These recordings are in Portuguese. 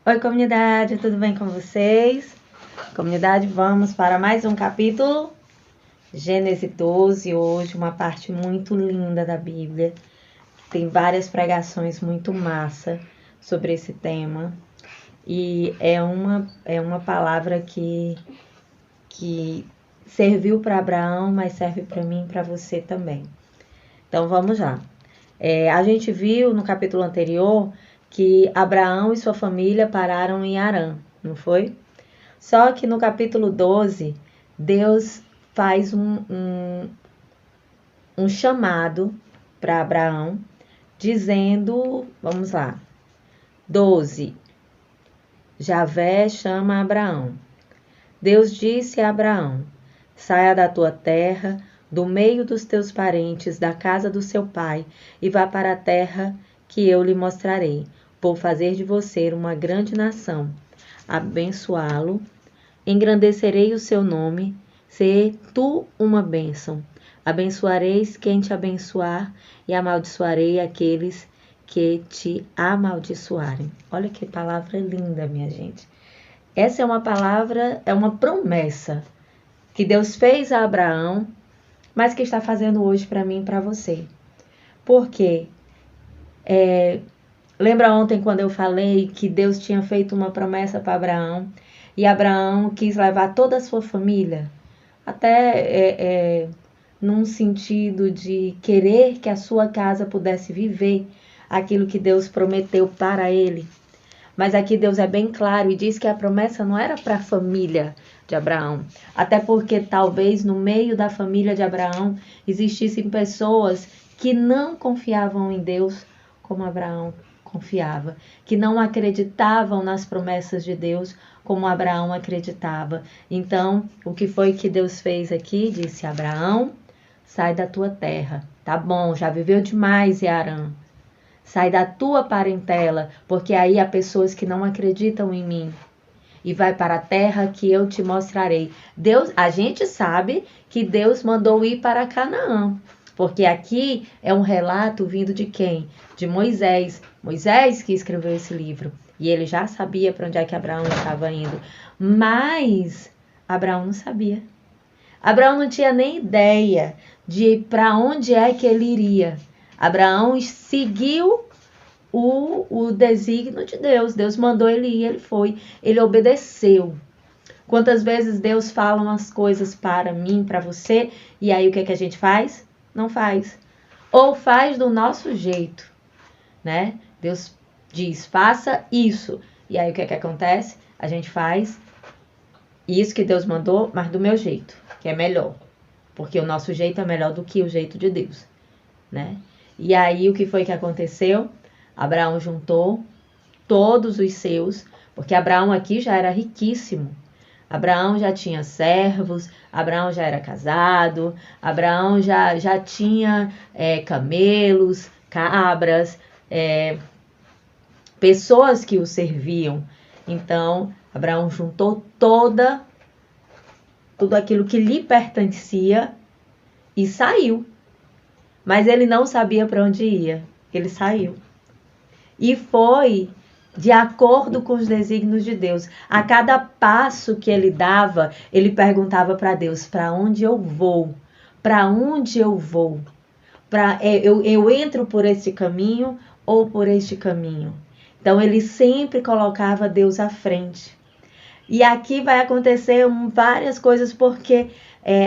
Oi, comunidade, tudo bem com vocês? Comunidade, vamos para mais um capítulo, Gênesis 12, hoje uma parte muito linda da Bíblia. Tem várias pregações muito massa sobre esse tema. E é uma palavra que serviu para Abraão, mas serve para mim e para você também. Então vamos lá. A gente viu no capítulo anterior que Abraão e sua família pararam em Harã, não foi? Só que no capítulo 12, Deus faz um chamado para Abraão, dizendo, vamos lá, 12, Javé chama Abraão. Deus disse a Abraão, saia da tua terra, do meio dos teus parentes, da casa do seu pai, e vá para a terra que eu lhe mostrarei. Vou fazer de você uma grande nação, abençoá-lo, engrandecerei o seu nome, ser tu uma bênção. Abençoareis quem te abençoar e amaldiçoarei aqueles que te amaldiçoarem. Olha que palavra linda, minha gente. Essa é uma palavra, é uma promessa que Deus fez a Abraão, mas que está fazendo hoje para mim e para você. Por quê? Lembra ontem quando eu falei que Deus tinha feito uma promessa para Abraão e Abraão quis levar toda a sua família? Até num sentido de querer que a sua casa pudesse viver aquilo que Deus prometeu para ele. Mas aqui Deus é bem claro e diz que a promessa não era para a família de Abraão. Até porque talvez no meio da família de Abraão existissem pessoas que não confiavam em Deus como Abraão confiava, que não acreditavam nas promessas de Deus como Abraão acreditava. Então, o que foi que Deus fez aqui? Disse, Abraão, sai da tua terra. Tá bom, já viveu demais em Harã. Sai da tua parentela, porque aí há pessoas que não acreditam em mim. E vai para a terra que eu te mostrarei. A gente sabe que Deus mandou ir para Canaã. Porque aqui é um relato vindo de quem? De Moisés. Moisés que escreveu esse livro. E ele já sabia para onde é que Abraão estava indo. Mas Abraão não sabia. Abraão não tinha nem ideia de para onde é que ele iria. Abraão seguiu o desígnio de Deus. Deus mandou ele ir, ele foi. Ele obedeceu. Quantas vezes Deus fala umas coisas para mim, para você, e aí o que é que a gente faz? Não faz. Ou faz do nosso jeito, né? Deus diz, faça isso. E aí o que é que acontece? A gente faz isso que Deus mandou, mas do meu jeito, que é melhor. Porque o nosso jeito é melhor do que o jeito de Deus, né? E aí o que foi que aconteceu? Abraão juntou todos os seus, porque Abraão aqui já era riquíssimo. Abraão já tinha servos, Abraão já era casado, Abraão já tinha camelos, cabras, pessoas que o serviam. Então, Abraão juntou tudo aquilo que lhe pertencia e saiu. Mas ele não sabia para onde ia. Ele saiu. E foi de acordo com os desígnios de Deus. A cada passo que ele dava, ele perguntava para Deus, para onde eu vou? Para onde eu vou? Eu entro por este caminho ou por este caminho? Então ele sempre colocava Deus à frente. E aqui vai acontecer várias coisas, porque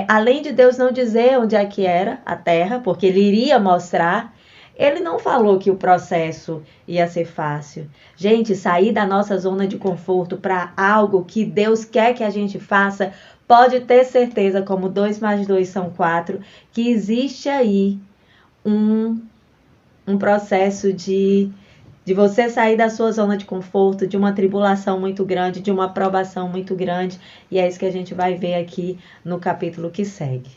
além de Deus não dizer onde é que era a terra, porque ele iria mostrar, ele não falou que o processo ia ser fácil. Gente, sair da nossa zona de conforto para algo que Deus quer que a gente faça, pode ter certeza, como 2 mais 2 são 4, que existe aí um processo de você sair da sua zona de conforto, de uma tribulação muito grande, de uma provação muito grande. E é isso que a gente vai ver aqui no capítulo que segue.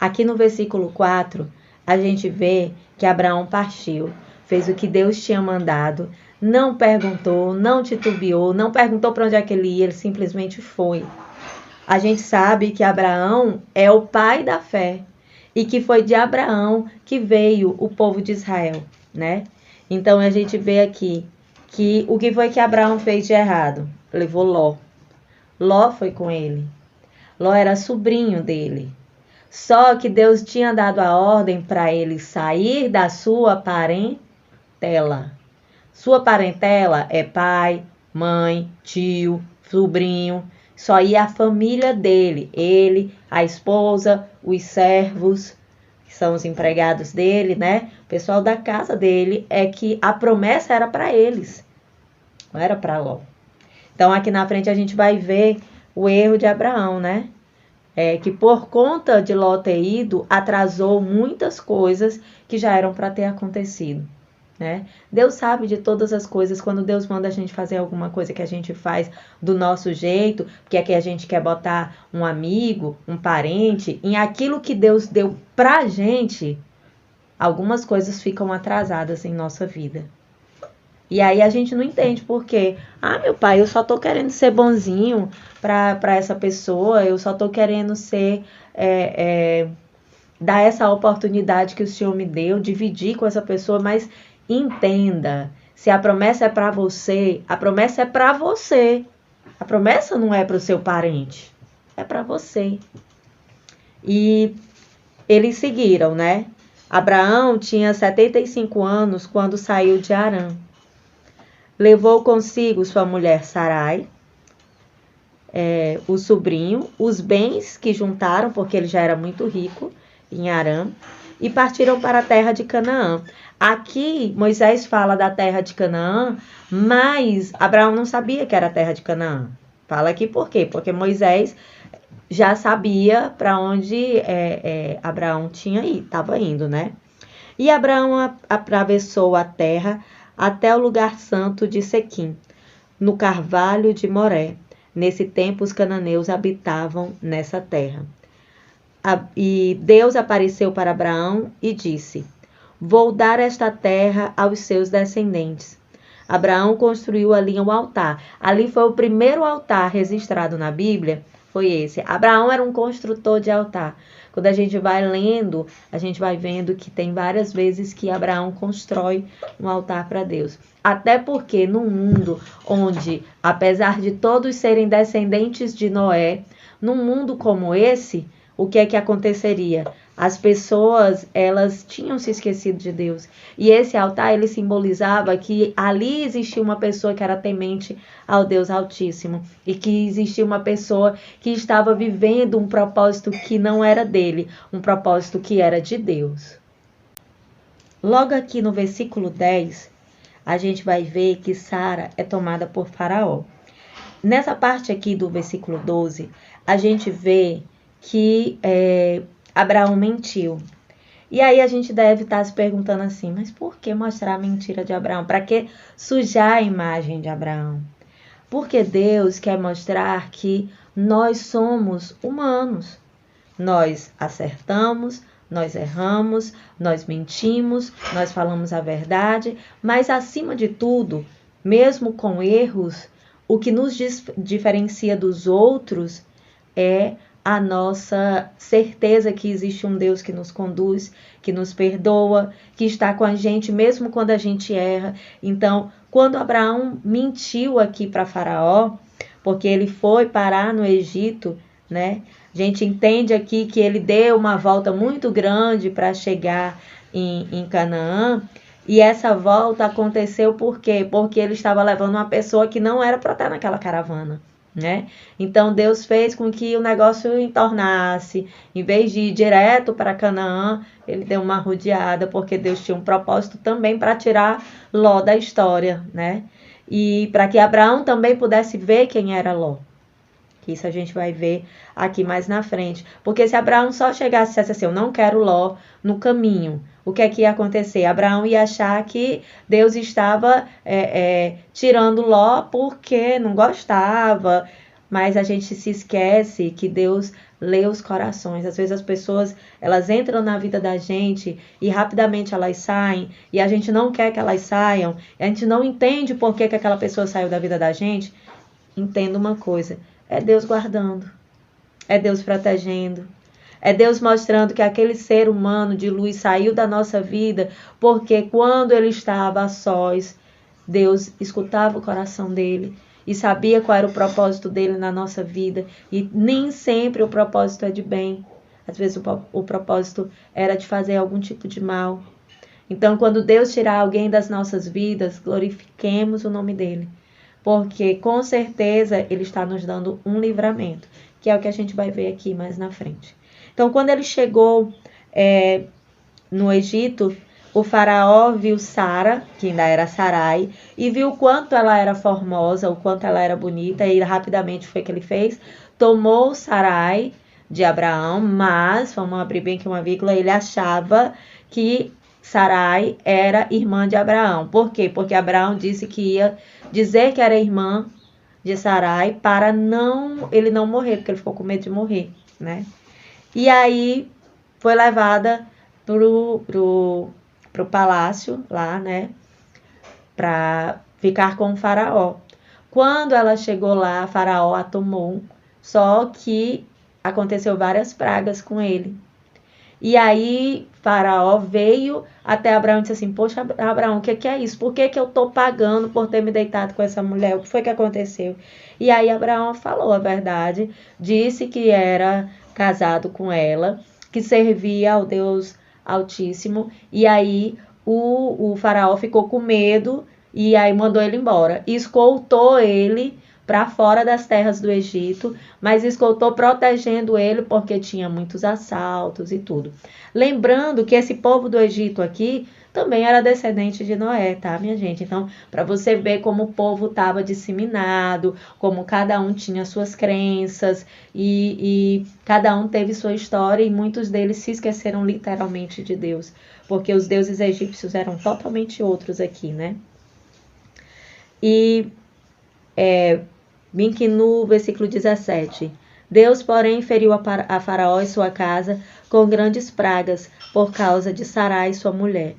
Aqui no versículo 4, a gente vê que Abraão partiu, fez o que Deus tinha mandado, não perguntou, não titubeou, não perguntou para onde é que ele ia, ele simplesmente foi. A gente sabe que Abraão é o pai da fé e que foi de Abraão que veio o povo de Israel, né? Então a gente vê aqui que o que foi que Abraão fez de errado? Levou Ló. Ló foi com ele. Ló era sobrinho dele. Só que Deus tinha dado a ordem para ele sair da sua parentela. Sua parentela é pai, mãe, tio, sobrinho. Só ia a família dele. Ele, a esposa, os servos, que são os empregados dele, né? O pessoal da casa dele, é que a promessa era para eles. Não era para Ló. Então aqui na frente a gente vai ver o erro de Abraão, né? Que por conta de Ló ter ido, atrasou muitas coisas que já eram para ter acontecido, né? Deus sabe de todas as coisas. Quando Deus manda a gente fazer alguma coisa que a gente faz do nosso jeito, porque é que a gente quer botar um amigo, um parente, em aquilo que Deus deu pra gente, algumas coisas ficam atrasadas em nossa vida. E aí a gente não entende por quê. Meu pai, eu só tô querendo ser bonzinho para essa pessoa, eu só tô querendo ser, dar essa oportunidade que o Senhor me deu, dividir com essa pessoa, mas entenda, se a promessa é para você, a promessa é para você. A promessa não é para o seu parente, é para você. E eles seguiram, né? Abraão tinha 75 anos quando saiu de Harã. Levou consigo sua mulher Sarai, o sobrinho, os bens que juntaram, porque ele já era muito rico em Harã, e partiram para a terra de Canaã. Aqui Moisés fala da terra de Canaã, mas Abraão não sabia que era a terra de Canaã. Fala aqui por quê? Porque Moisés já sabia para onde Abraão estava indo, né? E Abraão atravessou a terra até o lugar santo de Sequim, no carvalho de Moré. Nesse tempo, os cananeus habitavam nessa terra. E Deus apareceu para Abraão e disse: vou dar esta terra aos seus descendentes. Abraão construiu ali um altar. Ali foi o primeiro altar registrado na Bíblia, foi esse. Abraão era um construtor de altar. Quando a gente vai lendo, a gente vai vendo que tem várias vezes que Abraão constrói um altar para Deus. Até porque num mundo onde, apesar de todos serem descendentes de Noé, num mundo como esse, o que é que aconteceria? As pessoas, elas tinham se esquecido de Deus. E esse altar, ele simbolizava que ali existia uma pessoa que era temente ao Deus Altíssimo. E que existia uma pessoa que estava vivendo um propósito que não era dele. Um propósito que era de Deus. Logo aqui no versículo 10, a gente vai ver que Sara é tomada por Faraó. Nessa parte aqui do versículo 12, a gente vê que Abraão mentiu. E aí a gente deve estar se perguntando assim, mas por que mostrar a mentira de Abraão? Para que sujar a imagem de Abraão? Porque Deus quer mostrar que nós somos humanos. Nós acertamos, nós erramos, nós mentimos, nós falamos a verdade, mas acima de tudo, mesmo com erros, o que nos diferencia dos outros é a nossa certeza que existe um Deus que nos conduz, que nos perdoa, que está com a gente mesmo quando a gente erra. Então, quando Abraão mentiu aqui para Faraó, porque ele foi parar no Egito, né? A gente entende aqui que ele deu uma volta muito grande para chegar em Canaã. E essa volta aconteceu por quê? Porque ele estava levando uma pessoa que não era para estar naquela caravana, né? Então Deus fez com que o negócio entornasse. Em vez de ir direto para Canaã, ele deu uma rodeada, porque Deus tinha um propósito também para tirar Ló da história, né? E para que Abraão também pudesse ver quem era Ló. Isso a gente vai ver aqui mais na frente. Porque se Abraão só chegasse e dissesse assim, eu não quero Ló no caminho, o que é que ia acontecer? Abraão ia achar que Deus estava tirando Ló porque não gostava. Mas a gente se esquece que Deus lê os corações. Às vezes as pessoas, elas entram na vida da gente e rapidamente elas saem. E a gente não quer que elas saiam. A gente não entende por que aquela pessoa saiu da vida da gente. Entenda uma coisa. É Deus guardando, é Deus protegendo, é Deus mostrando que aquele ser humano de luz saiu da nossa vida, porque quando ele estava a sós, Deus escutava o coração dele e sabia qual era o propósito dele na nossa vida. E nem sempre o propósito é de bem. Às vezes o propósito era de fazer algum tipo de mal. Então, quando Deus tirar alguém das nossas vidas, glorifiquemos o nome dele. Porque, com certeza, ele está nos dando um livramento, que é o que a gente vai ver aqui mais na frente. Então, quando ele chegou no Egito, o faraó viu Sara, que ainda era Sarai, e viu o quanto ela era formosa, o quanto ela era bonita, e rapidamente foi o que ele fez. Tomou Sarai de Abraão, mas, vamos abrir bem aqui uma vírgula, ele achava que Sarai era irmã de Abraão. Por quê? Porque Abraão disse que ia dizer que era irmã de Sarai para ele não morrer, porque ele ficou com medo de morrer, né? E aí foi levada pro palácio lá, né? Para ficar com o faraó. Quando ela chegou lá, Faraó a tomou, só que aconteceu várias pragas com ele. E aí Faraó veio até Abraão e disse assim: poxa, Abraão, o que é isso? Por que eu estou pagando por ter me deitado com essa mulher? O que foi que aconteceu? E aí Abraão falou a verdade, disse que era casado com ela, que servia ao Deus Altíssimo. E aí o Faraó ficou com medo e aí mandou ele embora. Escoltou ele para fora das terras do Egito, mas escoltou protegendo ele porque tinha muitos assaltos e tudo. Lembrando que esse povo do Egito aqui também era descendente de Noé, tá, minha gente? Então, para você ver como o povo estava disseminado, como cada um tinha suas crenças e cada um teve sua história e muitos deles se esqueceram literalmente de Deus, porque os deuses egípcios eram totalmente outros aqui, né? E bem que no versículo 17, Deus, porém, feriu a Faraó e sua casa com grandes pragas por causa de Sarai, sua mulher.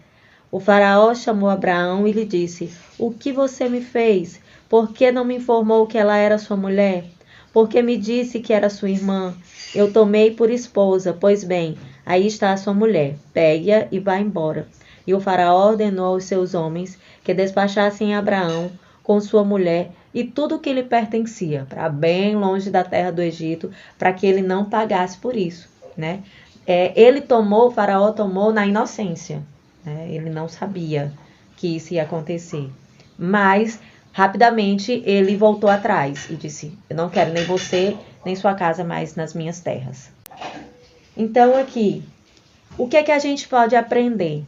O Faraó chamou Abraão e lhe disse: o que você me fez? Por que não me informou que ela era sua mulher? Por que me disse que era sua irmã? Eu tomei por esposa, pois bem, aí está a sua mulher, pegue-a e vá embora. E o Faraó ordenou aos seus homens que despachassem Abraão com sua mulher e tudo que lhe pertencia, para bem longe da terra do Egito, para que ele não pagasse por isso, né? O Faraó tomou na inocência, né? Ele não sabia que isso ia acontecer, mas rapidamente ele voltou atrás e disse: eu não quero nem você, nem sua casa mais nas minhas terras. Então aqui, o que é que a gente pode aprender?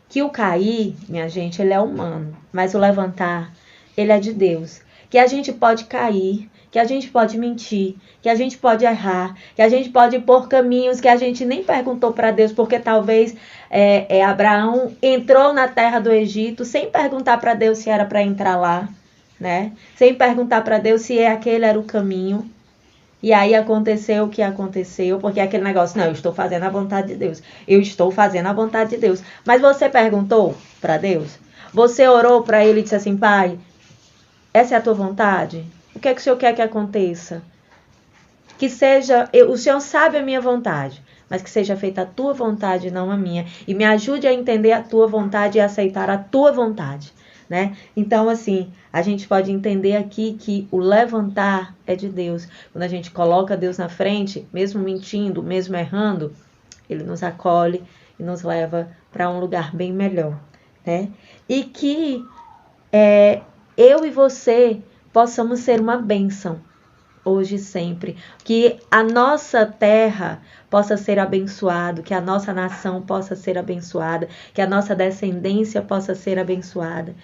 Que o cair, minha gente, ele é humano, mas o levantar, ele é de Deus. Que a gente pode cair, que a gente pode mentir, que a gente pode errar, que a gente pode ir por caminhos que a gente nem perguntou para Deus, porque talvez Abraão entrou na terra do Egito sem perguntar para Deus se era para entrar lá, né? Sem perguntar para Deus se aquele era o caminho. E aí aconteceu o que aconteceu, porque aquele negócio, não, eu estou fazendo a vontade de Deus. Eu estou fazendo a vontade de Deus. Mas você perguntou para Deus? Você orou para ele e disse assim: Pai, essa é a tua vontade? O que é que o Senhor quer que aconteça? Que seja, o Senhor sabe a minha vontade, mas que seja feita a tua vontade e não a minha. E me ajude a entender a tua vontade e a aceitar a tua vontade, né? Então, assim, a gente pode entender aqui que o levantar é de Deus. Quando a gente coloca Deus na frente, mesmo mentindo, mesmo errando, Ele nos acolhe e nos leva para um lugar bem melhor, né? E que eu e você possamos ser uma bênção hoje e sempre, que a nossa terra possa ser abençoada, que a nossa nação possa ser abençoada, que a nossa descendência possa ser abençoada,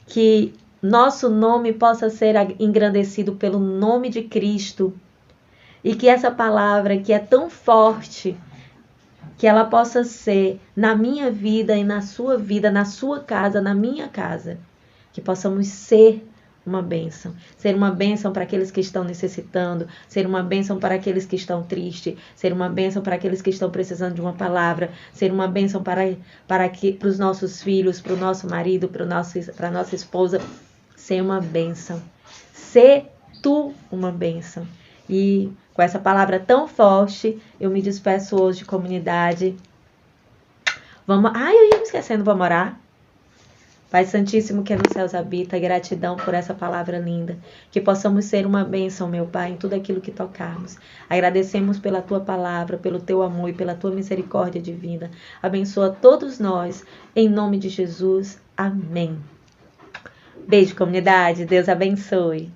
que nosso nome possa ser engrandecido pelo nome de Cristo, e que essa palavra que é tão forte, que ela possa ser na minha vida e na sua casa, na minha casa, que possamos ser uma bênção para aqueles que estão necessitando, ser uma bênção para aqueles que estão tristes, ser uma bênção para aqueles que estão precisando de uma palavra, ser uma bênção para os nossos filhos, para o nosso marido, para a nossa esposa, ser uma bênção. Ser tu uma bênção. E com essa palavra tão forte, eu me despeço hoje, comunidade. Eu ia me esquecendo, vamos orar? Pai Santíssimo que nos céus habita, gratidão por essa palavra linda, que possamos ser uma bênção, meu Pai, em tudo aquilo que tocarmos. Agradecemos pela Tua palavra, pelo Teu amor e pela Tua misericórdia divina. Abençoa todos nós, em nome de Jesus. Amém. Beijo, comunidade. Deus abençoe.